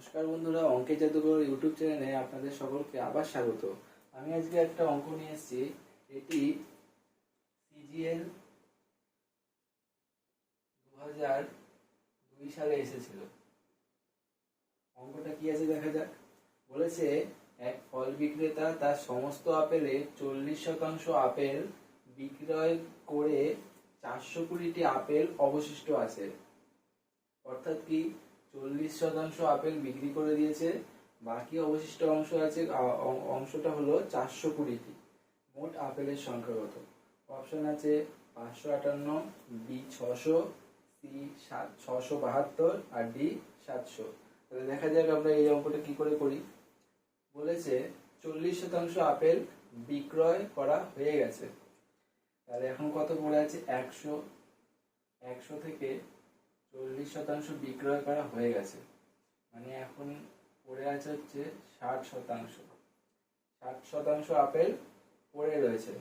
নমস্কার বন্ধুরা, অঙ্কের জাদুঘর ইউটিউব চ্যানেলে আপনাদের সকলকে আবার স্বাগত। আমি আজকে একটা অঙ্ক নিয়ে এসেছি। এটি সিজিএল 2002 সালে এসেছিল। অঙ্কটা কি আছে দেখা যাক। বলেছে, এক ফল বিক্রেতা তার সমস্ত আপেলের 40% আপেল বিক্রয় করে 420টি আপেল অবশিষ্ট আছে। অর্থাৎ কি, 40% আপেল বিক্রি করে দিয়েছে, বাকি অবশিষ্ট অংশ আছে, অংশটা হলো 420টি। মোট আপেলের সংখ্যা কত? অপশন আছে 558, বি 600, সি 672 আর ডি 700। তাহলে দেখা যাক আমরা এই অঙ্কটা কি করে করি। বলেছে 40% আপেল বিক্রয় করা হয়ে গেছে, তাহলে এখন কত পড়ে আছে? 100। 100 থেকে 40% বিক্রয় করা হয়ে গেছে, মানে এখন পড়ে আছে হচ্ছে 60%। 60% আপেল পড়ে রয়েছে।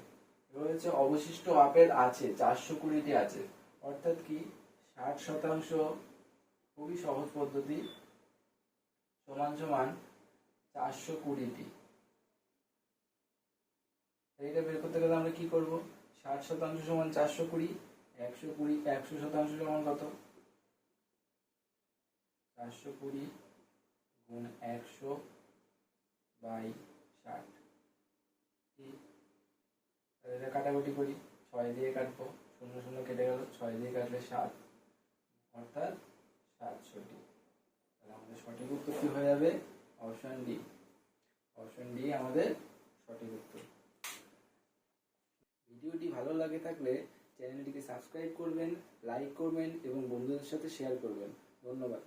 এবার হচ্ছে অবশিষ্ট আপেল আছে 420টি আছে, অর্থাৎ কি 60%, খুবই সহজ পদ্ধতি, সমান সমান 420টি। এইটা বের করতে গেলে আমরা কি করব? 60% সমান 420, 100% সমান কত? 420 গুণ 100/60। এটা কাটাকুটি করি, 6 দিয়ে কাটবো, 0 0 কেটে গেল, 6 দিয়ে কাটলে 7, অর্থাৎ 700টি। তাহলে আমাদের সঠিক উত্তর কি হয়ে যাবে? Option D. অপশন ডি আমাদের সঠিক উত্তর। ভিডিওটি ভালো লাগে থাকলে চ্যানেলটিকে সাবস্ক্রাইব করবেন, লাইক করবেন এবং বন্ধুদের সাথে শেয়ার করবেন। ধন্যবাদ।